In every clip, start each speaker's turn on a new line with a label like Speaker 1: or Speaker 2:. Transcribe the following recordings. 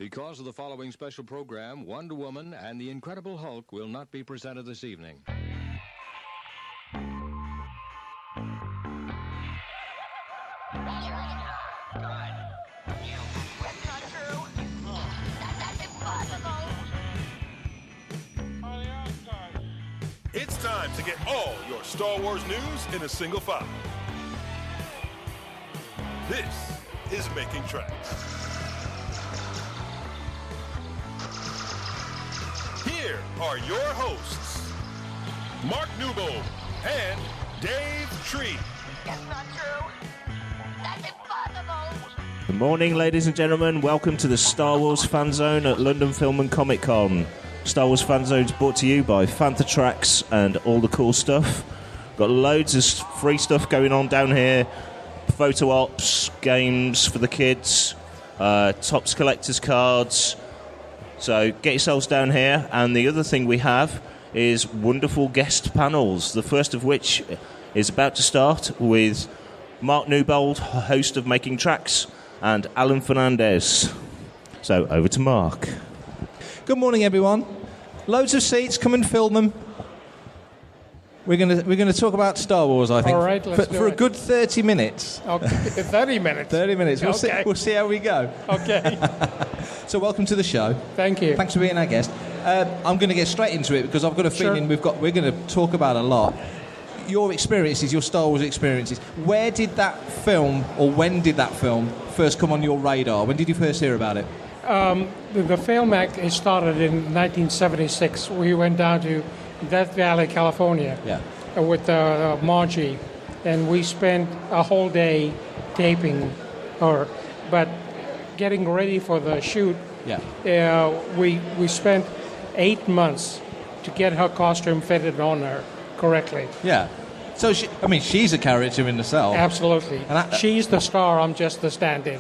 Speaker 1: Because of the following special program, Wonder Woman and the Incredible Hulk will not be presented this evening.
Speaker 2: It's time to get all your Star Wars news in a single file. This is Making Tracks. Here are your hosts, Mark Newbold and Dave Tree.
Speaker 3: That's not true. That's impossible.
Speaker 4: Good morning, ladies and gentlemen. Welcome to the Star Wars Fan Zone at London Film and Comic Con. Star Wars Fan Zone is brought to you by Fantha Tracks and all the cool stuff. Got loads of free stuff going on down here. Photo ops, games for the kids, Topps collector's cards. So get yourselves down here. And the other thing we have is wonderful guest panels, the first of which is about to start with Mark Newbold, host of Making Tracks, and Alan Fernandes. So over to Mark.
Speaker 5: Good morning, everyone. Loads of seats. Come and fill them. We're gonna talk about Star Wars, I think.
Speaker 6: All right, let's do
Speaker 5: for a
Speaker 6: it.
Speaker 5: good 30 minutes.
Speaker 6: Okay, 30 minutes.
Speaker 5: 30 minutes.
Speaker 6: Okay.
Speaker 5: We'll see how we go.
Speaker 6: Okay.
Speaker 5: So welcome to the show.
Speaker 6: Thank you.
Speaker 5: Thanks for being our guest. I'm going to get straight into it because I've got a feeling
Speaker 6: Sure.
Speaker 5: we're going to talk about a lot. Your experiences, your Star Wars experiences. Where did that film, or when did that film first come on your radar? When did you first hear about it?
Speaker 6: The film act it started in 1976. We went down to Death Valley, California, with Margie, and we spent a whole day taping her. But getting ready for the shoot, we spent 8 months to get her costume fitted on her correctly.
Speaker 5: Yeah. So, she's a character in herself.
Speaker 6: Absolutely.
Speaker 5: And
Speaker 6: She's the star, I'm just the stand-in.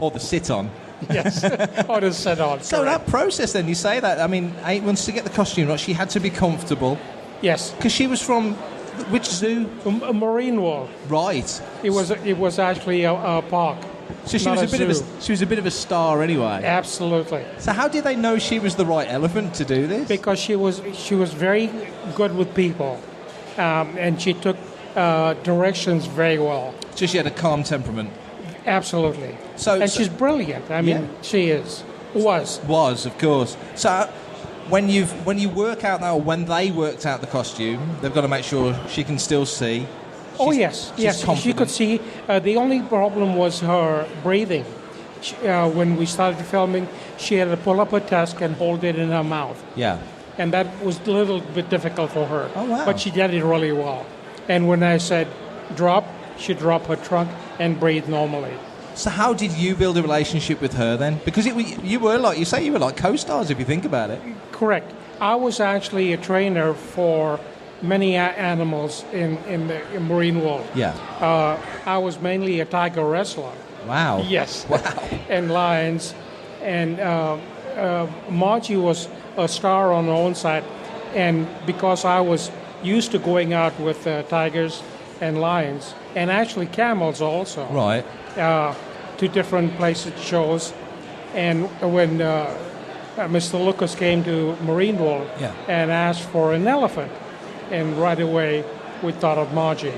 Speaker 5: Or the sit-on.
Speaker 6: Yes, or the sit-on.
Speaker 5: So
Speaker 6: correct.
Speaker 5: that process then, you say that, 8 months to get the costume right, she had to be comfortable.
Speaker 6: Yes.
Speaker 5: Because she was from which zoo?
Speaker 6: A marine world.
Speaker 5: Right.
Speaker 6: It was actually a park.
Speaker 5: So she
Speaker 6: not
Speaker 5: was she was a bit of a star anyway.
Speaker 6: Absolutely.
Speaker 5: So how did they know she was the right elephant to do this?
Speaker 6: Because she was very good with people, and she took directions very well.
Speaker 5: So she had a calm temperament.
Speaker 6: Absolutely. And she's brilliant. She is. Was,
Speaker 5: of course. So when you work out that, or when they worked out the costume, they've got to make sure she can still see.
Speaker 6: Yes. She
Speaker 5: confident.
Speaker 6: could see. The only problem was her breathing. When we started filming, she had to pull up her tusk and hold it in her mouth.
Speaker 5: Yeah.
Speaker 6: And that was a little bit difficult for her.
Speaker 5: Oh, wow.
Speaker 6: But she did it really well. And when I said drop, she dropped her trunk and breathed normally.
Speaker 5: So how did you build a relationship with her then? Because you were like co-stars if you think about it.
Speaker 6: Correct. I was actually a trainer for many animals in the marine world.
Speaker 5: Yeah.
Speaker 6: I was mainly a tiger wrestler.
Speaker 5: Wow.
Speaker 6: Yes.
Speaker 5: Wow.
Speaker 6: And lions. And Margie was a star on her own side. And because I was used to going out with tigers and lions, and actually camels also.
Speaker 5: Right.
Speaker 6: To different places, shows. And when Mr. Lucas came to Marine World and asked for an elephant, and right away we thought of Margie.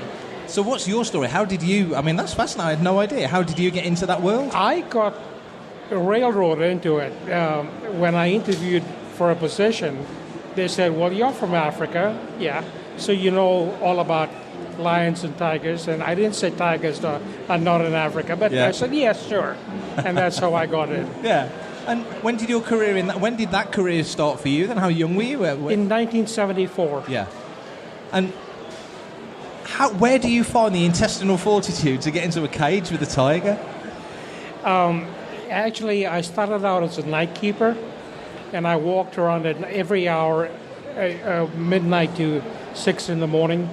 Speaker 5: So what's your story? How did you... that's fascinating. I had no idea. How did you get into that world?
Speaker 6: I got railroaded into it. When I interviewed for a position, they said, well, you're from Africa. Yeah. So you know all about lions and tigers. And I didn't say tigers are not in Africa, but I said, yes, sure. And that's how I got in.
Speaker 5: Yeah. And when did your career when did that career start for you then? How young were you?
Speaker 6: In 1974.
Speaker 5: Yeah. And where do you find the intestinal fortitude to get into a cage with a tiger?
Speaker 6: Actually, I started out as a night keeper, and I walked around it every hour, midnight to 6 in the morning.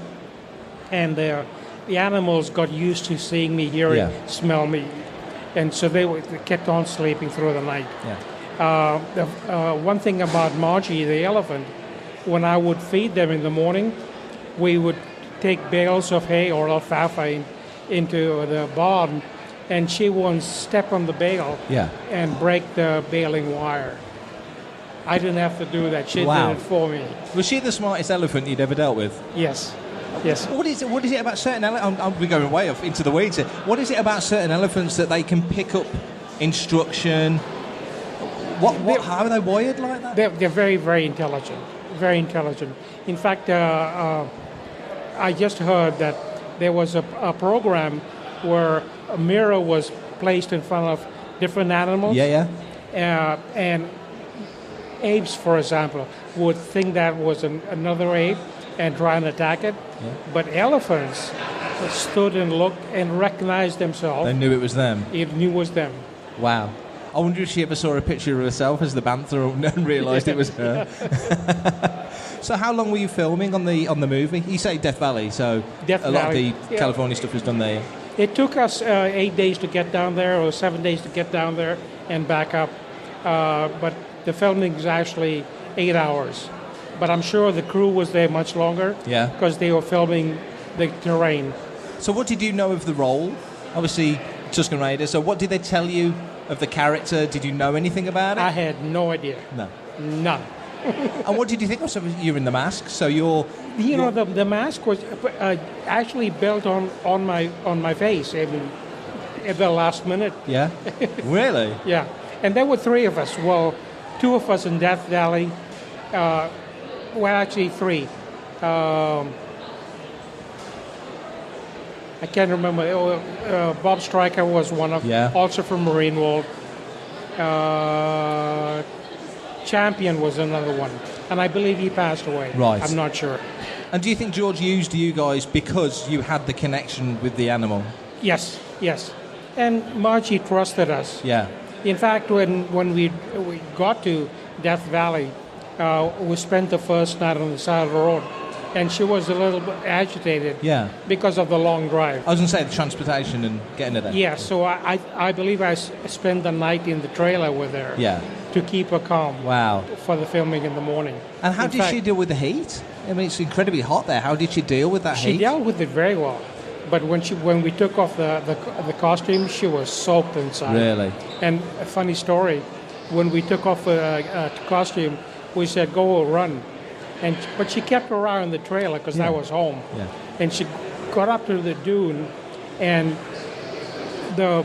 Speaker 6: And the animals got used to seeing me, hearing, smell me. And so they kept on sleeping through the night. Yeah. One thing about Margie, the elephant, when I would feed them in the morning, we would take bales of hay or alfalfa into the barn and she once stepped on the bale
Speaker 5: Yeah.
Speaker 6: and break the baling wire. I didn't have to do that. She
Speaker 5: Wow.
Speaker 6: did it for me.
Speaker 5: Was she the smartest elephant you'd ever dealt with?
Speaker 6: Yes. Yes.
Speaker 5: What is it about certain elephants? I'm going way off into the weeds here. What is it about certain elephants that they can pick up instruction? How are they wired like that?
Speaker 6: They're very, very intelligent. Very intelligent. In fact, I just heard that there was a program where a mirror was placed in front of different animals.
Speaker 5: Yeah.
Speaker 6: And apes, for example, would think that was another ape and try and attack it.
Speaker 5: Yeah.
Speaker 6: But elephants stood and looked and recognized themselves.
Speaker 5: They knew it was them.
Speaker 6: It knew it was them.
Speaker 5: Wow. I wonder if she ever saw a picture of herself as the bantha and realised it was her. So how long were you filming on the movie? You say Death Valley, so
Speaker 6: Death
Speaker 5: a lot
Speaker 6: Valley,
Speaker 5: of the
Speaker 6: yeah.
Speaker 5: California stuff was done there.
Speaker 6: It took us 8 days to get down there, or 7 days to get down there and back up. But the filming is actually 8 hours. But I'm sure the crew was there much longer.
Speaker 5: Yeah.
Speaker 6: Because they were filming the terrain.
Speaker 5: So what did you know of the role? Obviously, Tusken Raider. So what did they tell you of the character? Did you know anything about it?
Speaker 6: I had no idea.
Speaker 5: No.
Speaker 6: None.
Speaker 5: And what did you think of? So you're in the mask, so
Speaker 6: The mask was actually built on my face at the last minute.
Speaker 5: Yeah? Really?
Speaker 6: Yeah. And there were 3 of us. Well, 2 of us in Death Valley. Well, actually 3. I can't remember. Bob Stryker was one of,
Speaker 5: Yeah.
Speaker 6: also from Marine World. Champion was another one, and I believe he passed away.
Speaker 5: Right.
Speaker 6: I'm not sure.
Speaker 5: And do you think George used you guys because you had the connection with the animal?
Speaker 6: Yes. And Margie trusted us.
Speaker 5: Yeah.
Speaker 6: In fact, when we got to Death Valley, we spent the first night on the side of the road, and she was a little bit agitated.
Speaker 5: Yeah.
Speaker 6: Because of the long drive.
Speaker 5: I was going to say the transportation and getting her there.
Speaker 6: Yeah, so I believe I spent the night in the trailer with her.
Speaker 5: Yeah.
Speaker 6: To keep her calm.
Speaker 5: Wow.
Speaker 6: For the filming in the morning.
Speaker 5: And how did she deal with the heat? I mean, it's incredibly hot there. How did she deal with that heat?
Speaker 6: She dealt with it very well. But when we took off the costume, she was soaked inside.
Speaker 5: Really?
Speaker 6: And a funny story, when we took off the costume, we said, go run. But she kept around the trailer because I was home.
Speaker 5: Yeah.
Speaker 6: And she got up to the dune, and the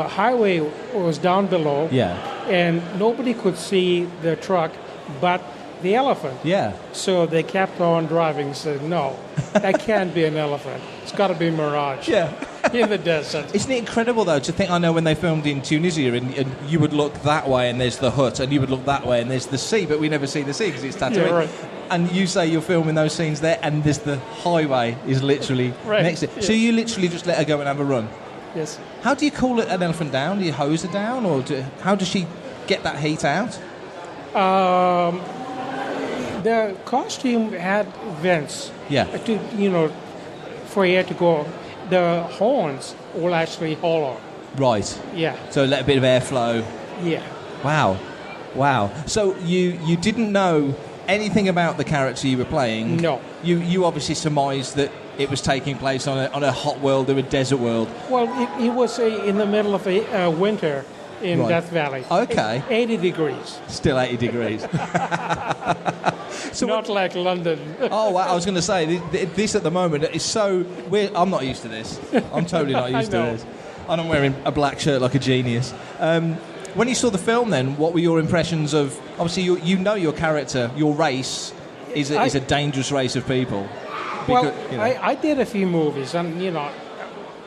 Speaker 6: highway was down below.
Speaker 5: Yeah.
Speaker 6: And nobody could see the truck but the elephant.
Speaker 5: Yeah.
Speaker 6: So they kept on driving and said, no, that can't be an elephant. It's got to be Mirage.
Speaker 5: Yeah.
Speaker 6: In the desert.
Speaker 5: Isn't it incredible, though, to think, I know when they filmed in Tunisia and you would look that way and there's the hut, and you would look that way and there's the sea, but we never see the sea because it's Tatooine.
Speaker 6: Yeah, right.
Speaker 5: And you say you're filming those scenes there and there's the highway is literally
Speaker 6: Right.
Speaker 5: next to it.
Speaker 6: Yeah.
Speaker 5: So you literally just let her go and have a run.
Speaker 6: Yes.
Speaker 5: How do you cool an elephant down? Do you hose her down, or how does she get that heat out?
Speaker 6: The costume had vents.
Speaker 5: Yeah.
Speaker 6: For air to go. The horns were actually hollow.
Speaker 5: Right.
Speaker 6: Yeah.
Speaker 5: So let a bit of airflow.
Speaker 6: Yeah.
Speaker 5: Wow. So you didn't know anything about the character you were playing?
Speaker 6: No.
Speaker 5: You obviously surmised that it was taking place on a hot world or a desert world.
Speaker 6: Well, it was in the middle of a winter in
Speaker 5: Right.
Speaker 6: Death Valley.
Speaker 5: Okay.
Speaker 6: 80 degrees.
Speaker 5: Still 80 degrees. So
Speaker 6: Not like London.
Speaker 5: Oh, well, I was going to say, this at the moment is so weird. I'm not used to this. I'm totally not used to
Speaker 6: know.
Speaker 5: this. And I'm wearing a black shirt like a genius. When you saw the film then, what were your impressions of... Obviously, you know your character, your race is a dangerous race of people.
Speaker 6: Well,
Speaker 5: Because,
Speaker 6: I did a few movies, and,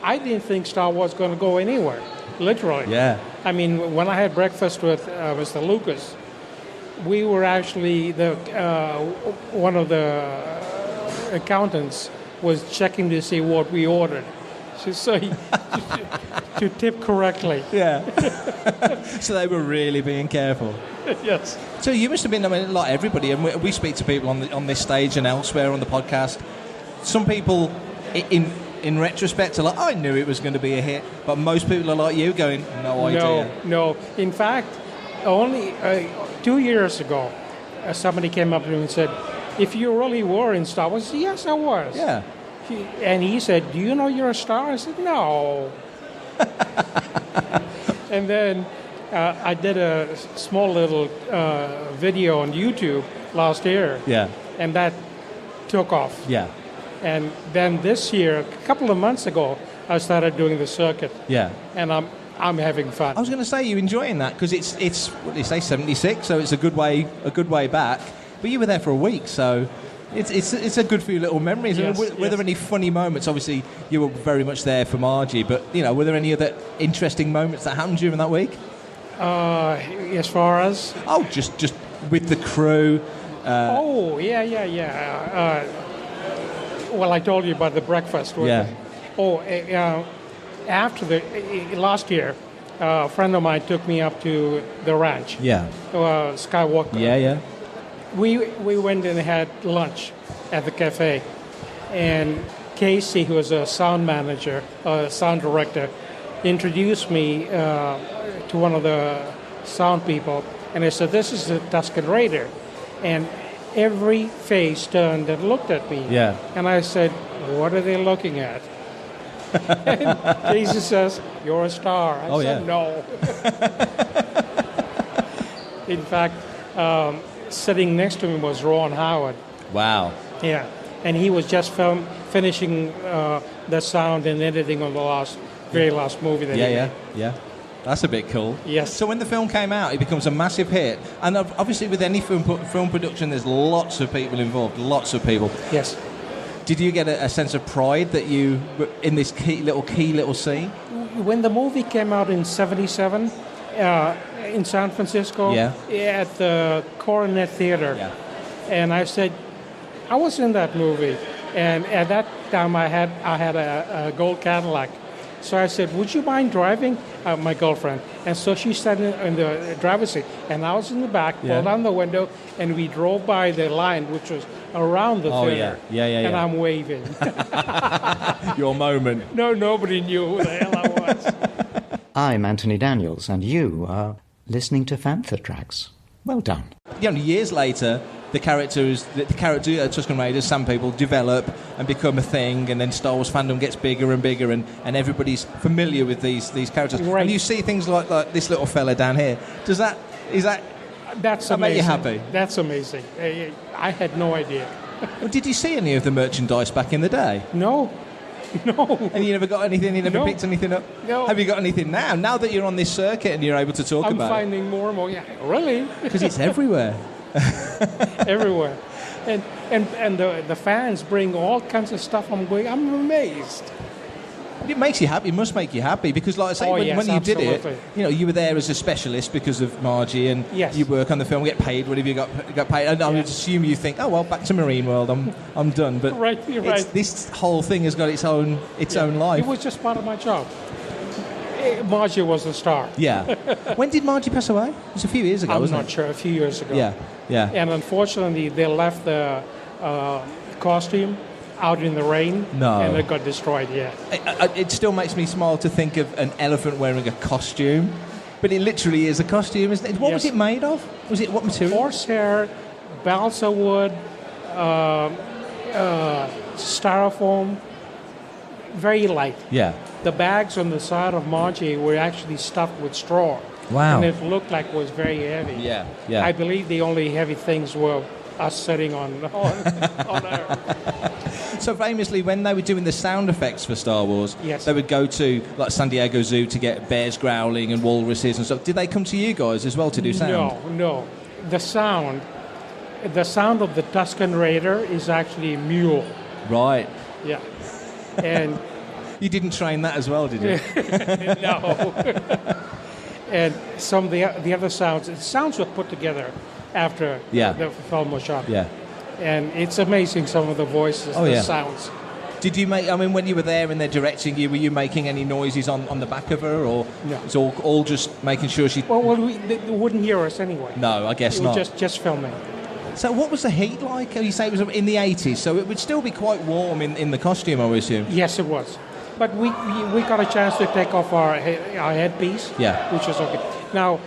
Speaker 6: I didn't think Star Wars was going to go anywhere, literally.
Speaker 5: Yeah.
Speaker 6: I mean, when I had breakfast with Mr. Lucas, we were actually one of the accountants was checking to see what we ordered, so to tip correctly.
Speaker 5: Yeah. So they were really being careful.
Speaker 6: Yes.
Speaker 5: So you must have been, like everybody, and we speak to people on this stage and elsewhere on the podcast. Some people, in retrospect, are like, I knew it was going to be a hit, but most people are like you, going, no idea.
Speaker 6: No. In fact, only 2 years ago, somebody came up to me and said, if you really were in Star Wars, I said, yes, I was.
Speaker 5: Yeah.
Speaker 6: And he said, do you know you're a star? I said, no. And then I did a small little video on YouTube last year,
Speaker 5: Yeah.
Speaker 6: and that took off.
Speaker 5: Yeah.
Speaker 6: And then this year, a couple of months ago, I started doing the circuit,
Speaker 5: Yeah.
Speaker 6: and I'm having fun.
Speaker 5: I was going to say you're enjoying that because it's what do you say 76, so it's a good way back. But you were there for a week, so it's a good few little memories.
Speaker 6: Yes,
Speaker 5: Were there any funny moments? Obviously, you were very much there for Margie, but were there any other interesting moments that happened during that week?
Speaker 6: As far as
Speaker 5: Just with the crew.
Speaker 6: yeah. Well, I told you about the breakfast.
Speaker 5: Yeah.
Speaker 6: After the last year, a friend of mine took me up to the ranch.
Speaker 5: Yeah.
Speaker 6: Skywalker.
Speaker 5: Yeah.
Speaker 6: We went and had lunch at the cafe, and Casey, who was a sound manager, sound director, introduced me to one of the sound people, and I said, "This is the Tusken Raider," and every face turned and looked at me.
Speaker 5: Yeah.
Speaker 6: And I said, "What are they looking at?" And Casey says, "You're a star." I said, "No." In fact, sitting next to me was Ron Howard.
Speaker 5: Wow.
Speaker 6: Yeah, and he was just finishing the sound and editing on the very last movie that he made.
Speaker 5: Yeah. That's a bit cool.
Speaker 6: Yes.
Speaker 5: So when the film came out, it becomes a massive hit. And obviously with any film production, there's lots of people involved, lots of people.
Speaker 6: Yes.
Speaker 5: Did you get a sense of pride that you were in this key little scene?
Speaker 6: When the movie came out in '77 in San Francisco, at the Coronet Theater, and I said, I was in that movie, and at that time I had a gold Cadillac. So I said, "Would you mind driving?" My girlfriend. And so she sat in the driver's seat, and I was in the back, pulled down the window, and we drove by the line, which was around the theater. And I'm waving.
Speaker 5: Your moment.
Speaker 6: No, nobody knew who the hell I was.
Speaker 7: I'm Anthony Daniels, and you are listening to Fantha Tracks. Well done.
Speaker 5: Years later, the character Tusken Raiders, some people develop and become a thing, and then Star Wars fandom gets bigger and bigger, and everybody's familiar with these characters.
Speaker 6: Right.
Speaker 5: And you see things like this little fella down here. That's
Speaker 6: amazing.
Speaker 5: Make you happy?
Speaker 6: That's amazing. I had no idea.
Speaker 5: Well, did you see any of the merchandise back in the day?
Speaker 6: No.
Speaker 5: And you never got anything? You never picked anything up?
Speaker 6: No.
Speaker 5: Have you got anything now? Now that you're on this circuit and you're able to talk about it?
Speaker 6: I'm finding more and more. Yeah, really?
Speaker 5: Because it's everywhere.
Speaker 6: Everywhere. And the fans bring all kinds of stuff. I'm amazed.
Speaker 5: It makes you happy. It must make you happy because, like I say, when you did it, you were there as a specialist because of Margie, and you work on the film, get paid whatever you got paid. And I would assume you think, oh well, back to Marine World, I'm done. But
Speaker 6: you're right.
Speaker 5: This whole thing has got its own life.
Speaker 6: It was just part of my job. Margie was the star.
Speaker 5: Yeah. When did Margie pass away? It was a few years ago, wasn't it?
Speaker 6: I'm not sure. A few years ago.
Speaker 5: Yeah.
Speaker 6: And unfortunately, they left the costume out in the rain, and it got destroyed.
Speaker 5: It still makes me smile to think of an elephant wearing a costume, but it literally is a costume, isn't it? What was it made of? What material?
Speaker 6: Horsehair, balsa wood, styrofoam, very light.
Speaker 5: Yeah.
Speaker 6: The bags on the side of Margie were actually stuffed with straw.
Speaker 5: Wow.
Speaker 6: And it looked like it was very heavy.
Speaker 5: Yeah.
Speaker 6: I believe the only heavy things were us sitting on Earth.
Speaker 5: So famously, when they were doing the sound effects for Star Wars, they would go to like San Diego Zoo to get bears growling and walruses and stuff. Did they come to you guys as well to do sound?
Speaker 6: No. The sound of the Tusken Raider is actually a mule.
Speaker 5: Right.
Speaker 6: Yeah. And
Speaker 5: you didn't train that as well, did you?
Speaker 6: No. And some of the other sounds were put together after the film was shot.
Speaker 5: Yeah.
Speaker 6: And it's amazing, some of the voices, sounds.
Speaker 5: Did you make, when you were there and they're directing you, were you making any noises on the back of her, or
Speaker 6: no.
Speaker 5: It's all just making sure she...
Speaker 6: Well, they wouldn't hear us anyway.
Speaker 5: No, I guess
Speaker 6: not.
Speaker 5: It was
Speaker 6: just filming.
Speaker 5: So what was the heat like? You say it was in the 80s, so it would still be quite warm in the costume, I would assume.
Speaker 6: Yes, it was. But we got a chance to take off our headpiece, which was okay. Now,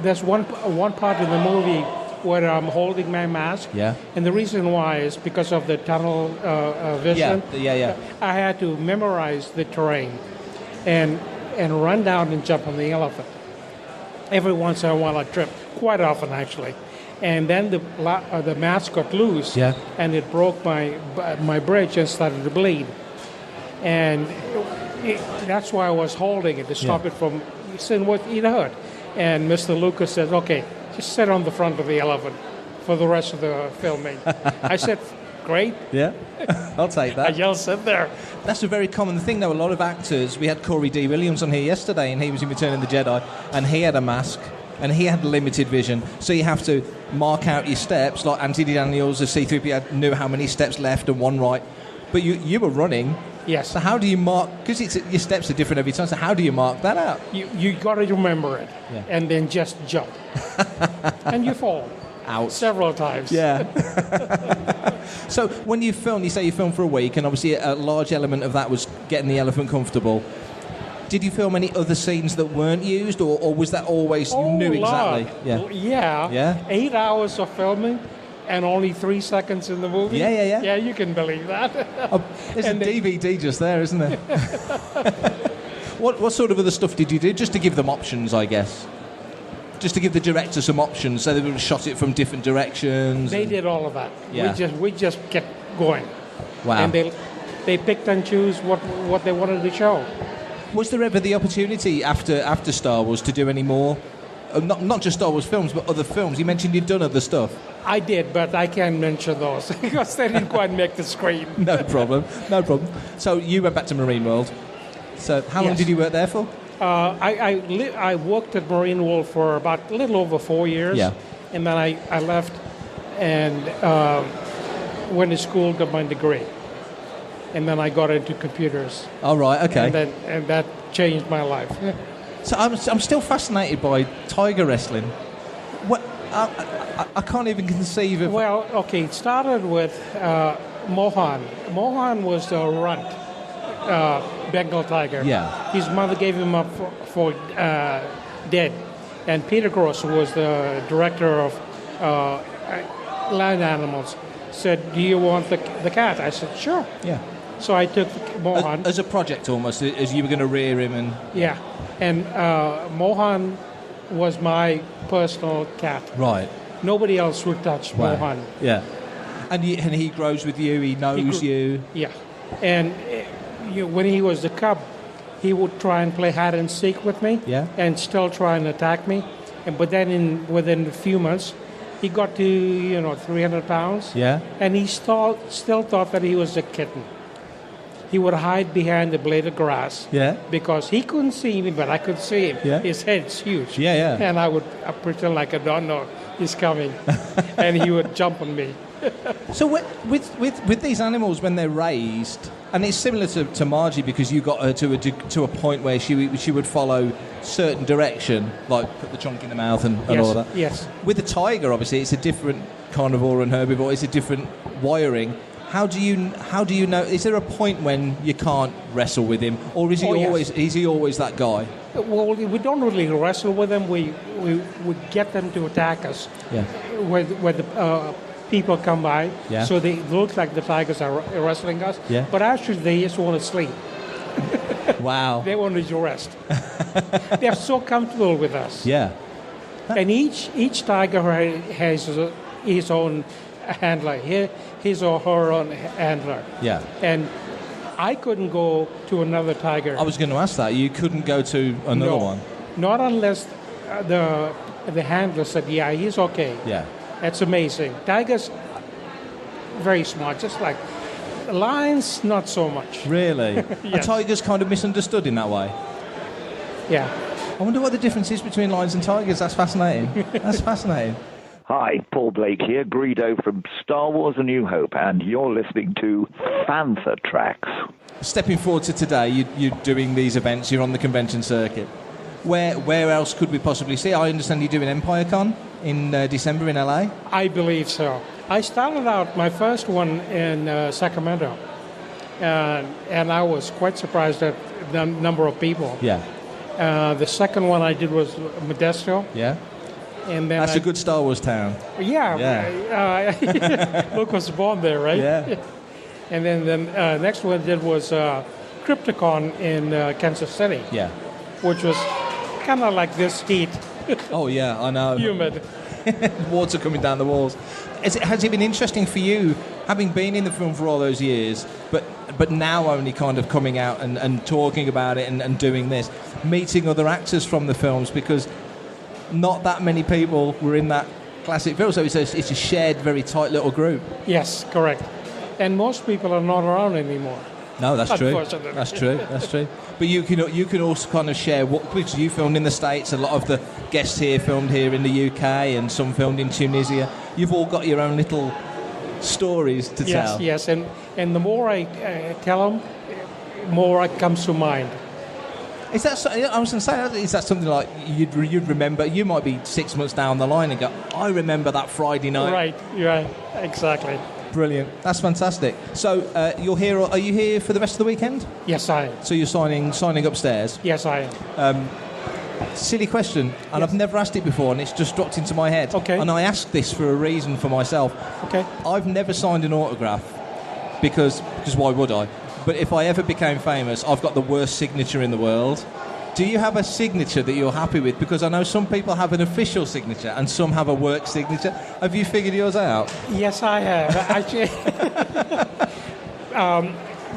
Speaker 6: there's one part in the movie where I'm holding my mask.
Speaker 5: Yeah.
Speaker 6: And the reason why is because of the tunnel vision.
Speaker 5: Yeah.
Speaker 6: I had to memorize the terrain. And and run down and jump on the elephant. Every once in a while I trip, quite often actually. And then the mast got loose, and it broke my bridge and started to bleed. And that's why I was holding it to stop it from seeing what it hurt. And Mr. Lucas said, okay, just sit on the front of the elephant for the rest of the filming. I said, great.
Speaker 5: Yeah, I'll take that.
Speaker 6: I just sit there.
Speaker 5: That's a very common thing, though. A lot of actors, we had Corey D. Williams on here yesterday, and he was in Return of the Jedi, and he had a mask, and he had limited vision. So you have to mark out your steps, like Anthony Daniels of C-3PO knew how many steps left and one right. But you were running.
Speaker 6: Yes.
Speaker 5: So how do you mark? Because your steps are different every time. So how do you mark that out?
Speaker 6: You got to remember it, and then just jump, and you fall.
Speaker 5: Out
Speaker 6: several times.
Speaker 5: Yeah. So when you film, you say you filmed for a week, and obviously a large element of that was getting the elephant comfortable. Did you film any other scenes that weren't used, or was that always you knew exactly?
Speaker 6: Yeah. 8 hours of filming. And only 3 seconds in the movie?
Speaker 5: Yeah.
Speaker 6: Yeah, you can believe that.
Speaker 5: There's a DVD just there, isn't there? What sort of other stuff did you do? Just to give them options, I guess. Just to give the director some options, so they would have shot it from different directions.
Speaker 6: They did all of that.
Speaker 5: Yeah.
Speaker 6: We just kept going.
Speaker 5: Wow.
Speaker 6: And they picked and choose what they wanted to show.
Speaker 5: Was there ever the opportunity after Star Wars to do any more? Not just Star Wars films, but other films. You mentioned you'd done other stuff.
Speaker 6: I did, but I can't mention those because they didn't quite make the screen.
Speaker 5: No problem. So you went back to Marine World. So how long did you work there for?
Speaker 6: I worked at Marine World for about a little over 4 years.
Speaker 5: Yeah.
Speaker 6: And then I left and went to school, got my degree. And then I got into computers.
Speaker 5: All right, okay.
Speaker 6: And that changed my life.
Speaker 5: So I'm still fascinated by tiger wrestling. What I can't even conceive of.
Speaker 6: Well, okay, it started with Mohan. Mohan was the runt, Bengal tiger.
Speaker 5: Yeah.
Speaker 6: His mother gave him up for dead. And Peter Gross, who was the director of land animals, said, do you want the cat? I said, sure.
Speaker 5: Yeah.
Speaker 6: So I took Mohan.
Speaker 5: As a project almost, as you were going to rear him and...
Speaker 6: Yeah. And Mohan was my personal cat.
Speaker 5: Right.
Speaker 6: Nobody else would touch Mohan.
Speaker 5: Yeah. And he grows with you, he knows you.
Speaker 6: Yeah. And when he was a cub, he would try and play hide and seek with me.
Speaker 5: Yeah.
Speaker 6: And still try and attack me. But then within a few months, he got to, 300 pounds.
Speaker 5: Yeah.
Speaker 6: And he still thought that he was a kitten. He would hide behind the blade of grass.
Speaker 5: Yeah.
Speaker 6: Because he couldn't see me, but I could see him.
Speaker 5: Yeah.
Speaker 6: His head's huge.
Speaker 5: Yeah.
Speaker 6: And I would pretend like I don't know he's coming. And he would jump on me.
Speaker 5: So with these animals, when they're raised, and it's similar to Margie because you got her to a point where she would follow certain direction, like put the trunk in the mouth and all of that.
Speaker 6: Yes.
Speaker 5: With the tiger, obviously, it's a different carnivore and herbivore. It's a different wiring. How do you know? Is there a point when you can't wrestle with him, or is he always that guy?
Speaker 6: Well, we don't really wrestle with them. We get them to attack us.
Speaker 5: Yeah.
Speaker 6: Where the people come by.
Speaker 5: Yeah.
Speaker 6: So they look like the tigers are wrestling us.
Speaker 5: Yeah.
Speaker 6: But actually, they just want to sleep.
Speaker 5: Wow.
Speaker 6: They want to rest. They're so comfortable with us.
Speaker 5: Yeah.
Speaker 6: And each tiger has his own handler. His or her own handler.
Speaker 5: Yeah.
Speaker 6: And I couldn't go to another tiger.
Speaker 5: I was going to ask that. You couldn't go to another one?
Speaker 6: Not unless the handler said, yeah, he's okay.
Speaker 5: Yeah.
Speaker 6: That's amazing. Tigers, very smart, just like lions, not so much.
Speaker 5: Really?
Speaker 6: Yes.
Speaker 5: Are tigers kind of misunderstood in that way?
Speaker 6: Yeah.
Speaker 5: I wonder what the difference is between lions and tigers. That's fascinating. That's fascinating.
Speaker 8: Hi, Paul Blake here, Greedo from Star Wars A New Hope, and you're listening to Fantha Tracks.
Speaker 5: Stepping forward to today, you're doing these events, you're on the convention circuit. Where else could we possibly see? I understand you're doing Empire Con in December in LA?
Speaker 6: I believe so. I started out my first one in Sacramento, and I was quite surprised at the number of people.
Speaker 5: Yeah.
Speaker 6: The second one I did was Modesto.
Speaker 5: Yeah.
Speaker 6: And then
Speaker 5: that's a good Star Wars town.
Speaker 6: Yeah. Luke was born there, right?
Speaker 5: Yeah.
Speaker 6: And then the next one I did was Crypticon in Kansas City.
Speaker 5: Yeah.
Speaker 6: which was kind of like this heat.
Speaker 5: Oh, yeah, I know.
Speaker 6: Humid.
Speaker 5: Water coming down the walls. Has it been interesting for you, having been in the film for all those years, but now only kind of coming out and talking about it and doing this, meeting other actors from the films, because not that many people were in that classic film, so it's a shared, very tight little group.
Speaker 6: Yes, correct. And most people are not around anymore.
Speaker 5: No, that's true.
Speaker 6: Unfortunately.
Speaker 5: That's true. But you can also kind of share because you filmed in the States. A lot of the guests here filmed here in the UK, and some filmed in Tunisia. You've all got your own little stories to tell.
Speaker 6: Yes, and the more I tell them, more it comes to mind.
Speaker 5: Is that? I was going to say, is that something like you'd remember? You might be 6 months down the line and go, I remember that Friday night.
Speaker 6: Right, exactly.
Speaker 5: Brilliant. That's fantastic. So you're here. Are you here for the rest of the weekend?
Speaker 6: Yes, I am.
Speaker 5: So you're signing upstairs?
Speaker 6: Yes, I am.
Speaker 5: Silly question, and
Speaker 6: yes.
Speaker 5: I've never asked it before, and it's just dropped into my head.
Speaker 6: Okay.
Speaker 5: And I asked this for a reason for myself.
Speaker 6: Okay.
Speaker 5: I've never signed an autograph because why would I? But if I ever became famous, I've got the worst signature in the world. Do you have a signature that you're happy with? Because I know some people have an official signature and some have a work signature. Have you figured yours out?
Speaker 6: Yes, I have. Actually,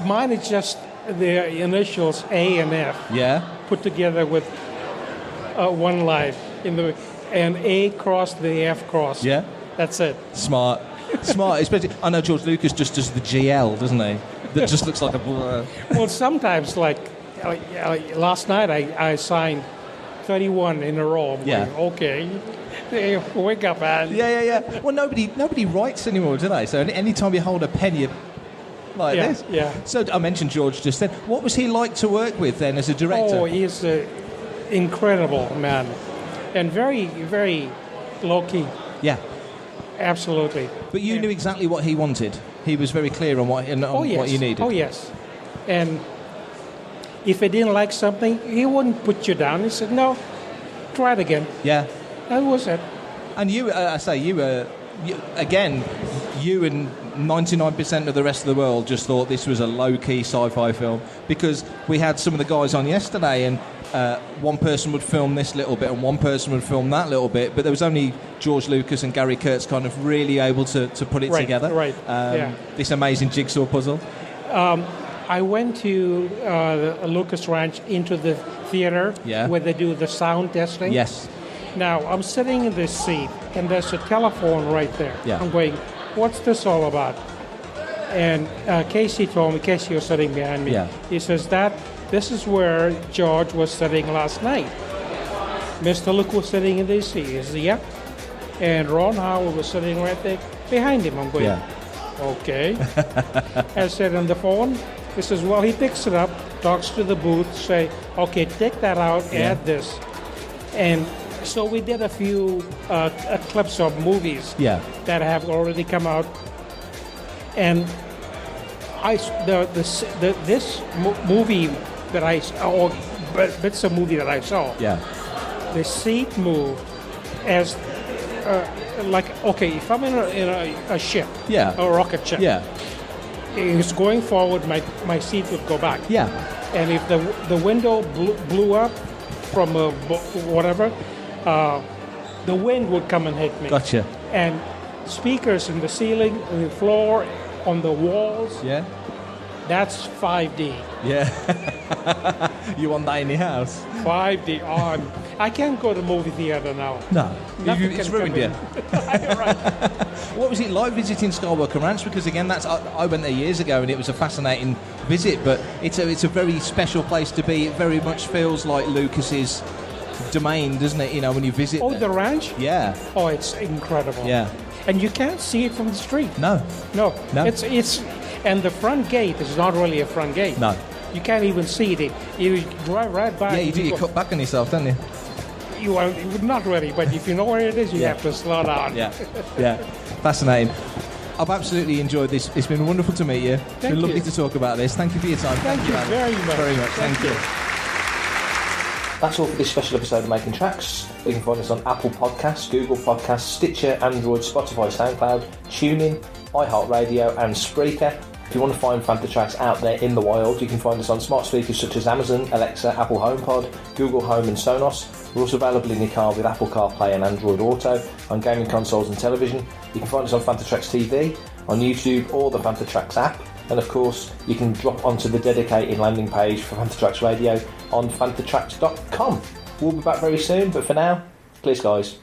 Speaker 6: mine is just the initials A and F.
Speaker 5: Yeah.
Speaker 6: Put together with one line and A cross the F cross.
Speaker 5: Yeah.
Speaker 6: That's it.
Speaker 5: Smart. Especially, I know George Lucas just does the GL, doesn't he? That just looks like a blur.
Speaker 6: Well, sometimes, like last night, I signed 31 in a row. I'm
Speaker 5: Yeah.
Speaker 6: going, okay. Hey, wake up, man.
Speaker 5: Yeah. Well, nobody writes anymore, do they? So any time you hold a pen, you like this.
Speaker 6: Yeah.
Speaker 5: So I mentioned George just then. What was he like to work with then as a director?
Speaker 6: Oh, he's an incredible man, and very, very low-key.
Speaker 5: Yeah.
Speaker 6: Absolutely.
Speaker 5: But you knew exactly what he wanted. He was very clear on what you needed.
Speaker 6: Oh, yes. And if he didn't like something, he wouldn't put you down. He said, no, try it again.
Speaker 5: Yeah.
Speaker 6: That was it.
Speaker 5: And you and 99% of the rest of the world just thought this was a low-key sci-fi film, because we had some of the guys on yesterday, and one person would film this little bit and one person would film that little bit, but there was only George Lucas and Gary Kurtz kind of really able to put it together.
Speaker 6: Right.
Speaker 5: This amazing jigsaw puzzle.
Speaker 6: I went to Lucas Ranch into the theater where they do the sound testing.
Speaker 5: Yes.
Speaker 6: Now, I'm sitting in this seat, and there's a telephone right there.
Speaker 5: Yeah.
Speaker 6: I'm going, what's this all about? And Casey told me, Casey was sitting behind me.
Speaker 5: Yeah.
Speaker 6: He says, this is where George was sitting last night. Mr. Luke was sitting in this seat. He says, yeah. And Ron Howard was sitting right there behind him. I'm going, okay. I said on the phone, he says, well, he picks it up, talks to the booth, say, okay, take that out, add this. And so we did a few clips of movies that have already come out. And this movie that I saw, or bits of movie that I saw, the seat moved as if I'm in a ship, a rocket ship, it was going forward, my seat would go back.
Speaker 5: Yeah.
Speaker 6: And if the window blew up from whatever, the wind would come and hit me.
Speaker 5: Gotcha.
Speaker 6: And speakers in the ceiling, on the floor, on the walls.
Speaker 5: Yeah.
Speaker 6: That's 5D.
Speaker 5: Yeah. You want that in your house?
Speaker 6: 5D on. I can't go to the movie theater now.
Speaker 5: No.
Speaker 6: Nothing
Speaker 5: It's
Speaker 6: can
Speaker 5: ruined
Speaker 6: come
Speaker 5: you.
Speaker 6: in. Right.
Speaker 5: What was it like visiting Skywalker Ranch? Because again, I went there years ago and it was a fascinating visit, but it's a very special place to be. It very much feels like Lucas's domain, doesn't it? You know, when you visit there.
Speaker 6: The ranch?
Speaker 5: Yeah.
Speaker 6: Oh, it's incredible.
Speaker 5: Yeah.
Speaker 6: And you can't see it from the street.
Speaker 5: No.
Speaker 6: It's and the front gate is not really a front gate.
Speaker 5: No.
Speaker 6: You can't even see it. You drive right by.
Speaker 5: Yeah, you do. You cut back on yourself, don't you?
Speaker 6: You are not really, but if you know where it is, you have to slow down.
Speaker 5: Yeah. Fascinating. I've absolutely enjoyed this. It's been wonderful to meet you. It's been lovely to talk about this. Thank you for your time.
Speaker 6: Thank you very much.
Speaker 5: Very much. Thank you.
Speaker 9: That's all for this special episode of Making Tracks. You can find us on Apple Podcasts, Google Podcasts, Stitcher, Android, Spotify, SoundCloud, TuneIn, iHeartRadio and Spreaker. If you want to find Fantha Tracks out there in the wild, you can find us on smart speakers such as Amazon, Alexa, Apple HomePod, Google Home and Sonos. We're also available in your car with Apple CarPlay and Android Auto, on gaming consoles and television. You can find us on Fantha Tracks TV, on YouTube or the Fantha Tracks app. And of course, you can drop onto the dedicated landing page for Fantha Tracks Radio on fanthatracks.com. We'll be back very soon, but for now, please guys.